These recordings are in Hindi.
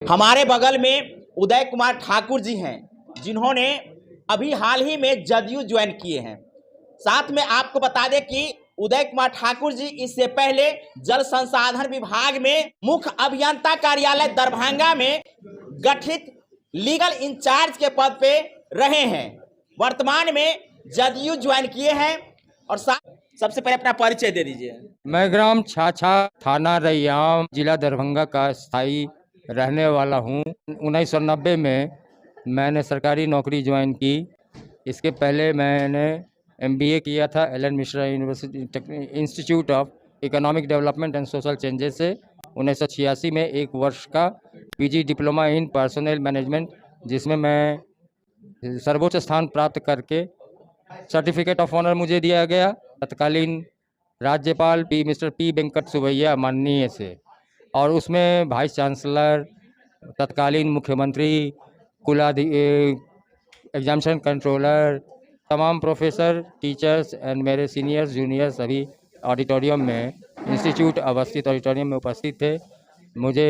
हमारे बगल में उदय कुमार ठाकुर जी हैं, जिन्होंने अभी हाल ही में जदयू ज्वाइन किए हैं। साथ में आपको बता दें कि उदय कुमार ठाकुर जी इससे पहले जल संसाधन विभाग में मुख्य अभियंता कार्यालय दरभंगा में गठित लीगल इंचार्ज के पद पे रहे हैं। वर्तमान में जदयू ज्वाइन किए हैं। और सबसे पहले अपना परिचय दे दीजिए। मैं ग्राम छाछा, थाना रैयाम, जिला दरभंगा का स्थायी रहने वाला हूँ। 1990 में मैंने सरकारी नौकरी ज्वाइन की। इसके पहले मैंने MBA किया था L N Mishra university institute of economic development and social changes से। 1986 में 1 वर्ष का PG diploma in personal management, जिसमें मैं सर्वोच्च स्थान प्राप्त करके सर्टिफिकेट ऑफ ऑनर मुझे दिया गया तत्कालीन राज्यपाल मिस्टर P वेंकट सुवैया माननीय से। और उसमें वाइस चांसलर, तत्कालीन मुख्यमंत्री, एग्जामिनेशन कंट्रोलर, तमाम प्रोफेसर, टीचर्स एंड मेरे सीनियर्स जूनियर्स सभी ऑडिटोरियम में, इंस्टीट्यूट अवस्थित ऑडिटोरियम में उपस्थित थे। मुझे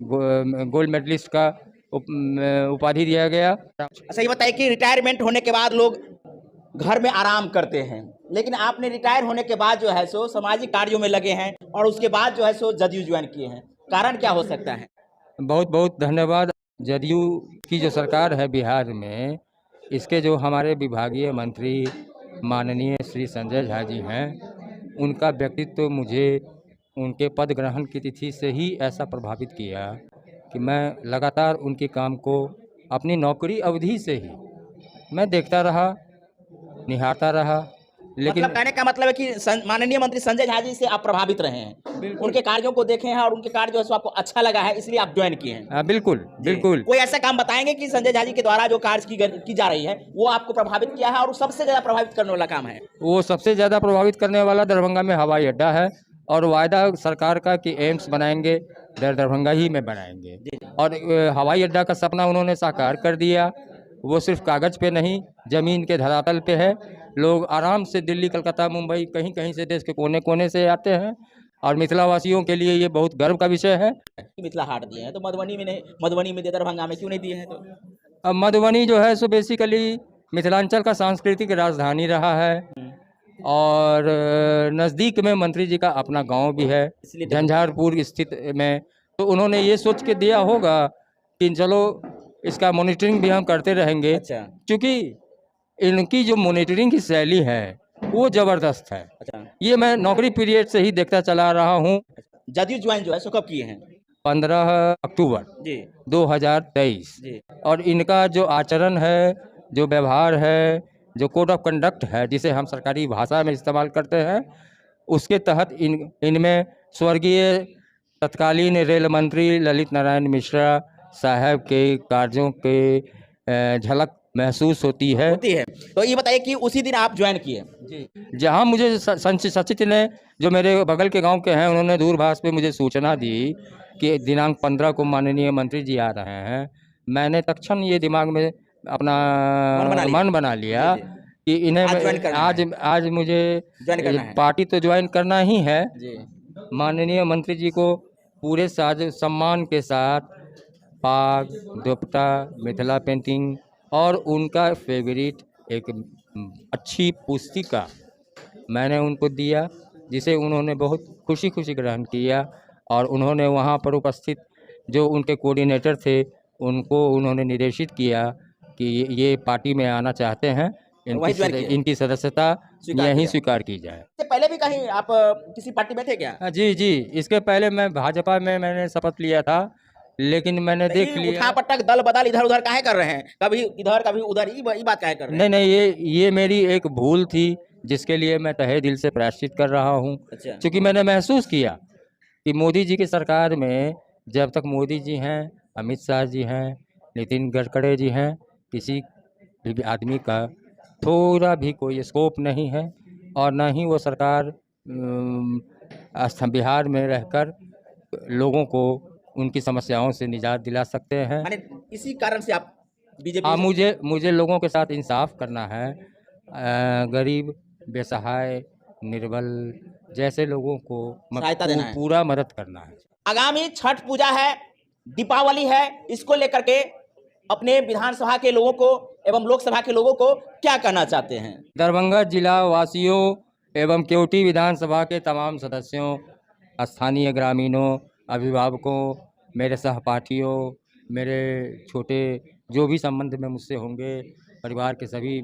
गोल्ड मेडलिस्ट का उपाधि दिया गया। अच्छा, ये बताइए कि रिटायरमेंट होने के बाद लोग घर में आराम करते हैं, लेकिन आपने रिटायर होने के बाद जो है सो सामाजिक कार्यों में लगे हैं और उसके बाद जो है सो जदयू ज्वाइन किए हैं। कारण क्या हो सकता है? बहुत बहुत धन्यवाद। जदयू की जो सरकार है बिहार में, इसके जो हमारे विभागीय मंत्री माननीय श्री संजय झा जी हैं, उनका व्यक्तित्व तो मुझे उनके पद ग्रहण की तिथि से ही ऐसा प्रभावित किया कि मैं लगातार उनके काम को अपनी नौकरी अवधि से ही मैं देखता रहा, निहारता रहा। लेकिन मतलब कहने का मतलब है कि माननीय मंत्री संजय झा जी से आप प्रभावित रहे हैं, उनके कार्यों को देखे हैं और उनके कार्य जो है सो आपको अच्छा लगा है, इसलिए आप ज्वाइन किए हैं। बिल्कुल बिल्कुल। कोई ऐसा काम बताएंगे कि संजय झा जी के द्वारा जो कार्य की जा रही है वो आपको प्रभावित किया है और सबसे ज्यादा प्रभावित करने वाला काम है? वो सबसे ज्यादा प्रभावित करने वाला दरभंगा में हवाई अड्डा है, और वायदा सरकार का कि एम्स बनाएंगे दरभंगा ही में बनाएंगे, और हवाई अड्डा का सपना उन्होंने साकार कर दिया। वो सिर्फ कागज पे नहीं, जमीन के धरातल पे है। लोग आराम से दिल्ली, कलकत्ता, मुंबई, कहीं कहीं से देश के कोने कोने से आते हैं, और मिथिला वासियों के लिए ये बहुत गर्व का विषय है। मिथिला हाट दिए हैं तो मधुबनी में नहीं, मधुबनी में दरभंगा में क्यों नहीं दिए हैं? तो अब मधुबनी जो है सो बेसिकली मिथिलांचल का सांस्कृतिक राजधानी रहा है, और नज़दीक में मंत्री जी का अपना गांव भी है झंझारपुर स्थित में। तो उन्होंने ये सोच के दिया होगा कि चलो इसका मॉनिटरिंग भी हम करते रहेंगे। अच्छा। क्योंकि इनकी जो मॉनिटरिंग की शैली है वो ज़बरदस्त है। अच्छा। ये मैं नौकरी पीरियड से ही देखता चला रहा हूँ। जदयू ज्वाइन जो है सो कब किए हैं? 15 अक्टूबर जी 2023 जी। और इनका जो आचरण है, जो व्यवहार है, जो कोड ऑफ कंडक्ट है, जिसे हम सरकारी भाषा में इस्तेमाल करते हैं, उसके तहत इनमें स्वर्गीय तत्कालीन रेल मंत्री ललित नारायण मिश्रा साहब के कार्यों के झलक महसूस होती है। तो ये बताइए कि उसी दिन आप ज्वाइन किए? जी। जहाँ मुझे सचिव ने, जो मेरे बगल के गांव के हैं, उन्होंने दूरभाष पे मुझे सूचना दी कि दिनांक 15 को माननीय मंत्री जी आ रहे हैं। मैंने तत्क्षण ये दिमाग में अपना मन बना लिया कि इन्हें आज मुझे पार्टी तो ज्वाइन करना ही है। माननीय मंत्री जी को पूरे साज सम्मान के साथ पाग, दुपट्टा, मिथिला पेंटिंग और उनका फेवरेट एक अच्छी पुस्तिका मैंने उनको दिया, जिसे उन्होंने बहुत खुशी खुशी ग्रहण किया। और उन्होंने वहाँ पर उपस्थित जो उनके कोऑर्डिनेटर थे, उनको उन्होंने निर्देशित किया कि ये पार्टी में आना चाहते हैं, इनकी सदस्यता यहीं स्वीकार की जाए। इससे पहले भी कहीं आप किसी पार्टी में थे क्या? जी जी, इसके पहले मैं भाजपा में मैंने शपथ लिया था, लेकिन मैंने देख लिया उठापटक दल बदल इधर उधर काहे कर रहे हैं, कभी इधर कभी उधर, ये बात काहे कर रहे हैं? नहीं, ये मेरी एक भूल थी, जिसके लिए मैं तहे दिल से प्रायश्चित कर रहा हूँ। अच्छा। क्योंकि मैंने महसूस किया कि मोदी जी की सरकार में जब तक मोदी जी हैं, अमित शाह जी हैं, नितिन गडकरी जी हैं, किसी भी आदमी का थोड़ा भी कोई स्कोप नहीं है, और न ही वो सरकार बिहार में रहकर लोगों को उनकी समस्याओं से निजात दिला सकते हैं। माने इसी कारण से आप बीजेपी? मुझे लोगों के साथ इंसाफ करना है। गरीब, बेसहाय, निर्बल जैसे लोगों को सहायता देना है, पूरा मदद करना है। आगामी छठ पूजा है, दीपावली है, इसको लेकर के अपने विधानसभा के लोगों को एवं लोकसभा के लोगों को क्या कहना चाहते हैं? दरभंगा जिला वासियों एवं केवटी विधानसभा के तमाम सदस्यों, स्थानीय ग्रामीणों, अभिभावकों, मेरे सहपाठियों, मेरे छोटे जो भी संबंध में मुझसे होंगे, परिवार के सभी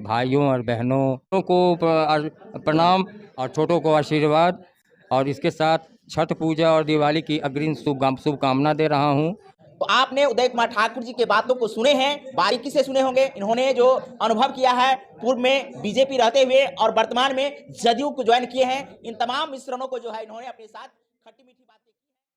भाइयों और बहनों को प्रणाम और छोटों को आशीर्वाद, और इसके साथ छठ पूजा और दिवाली की अग्रिम शुभकामना दे रहा हूँ। तो आपने उदय कुमार ठाकुर जी के बातों को सुने हैं, बारीकी से सुने होंगे। इन्होंने जो अनुभव किया है, पूर्व में बीजेपी रहते हुए और वर्तमान में जदयू को ज्वाइन किए हैं, इन तमाम मिश्रणों को जो है इन्होंने अपने साथ खट्टी मीठी बात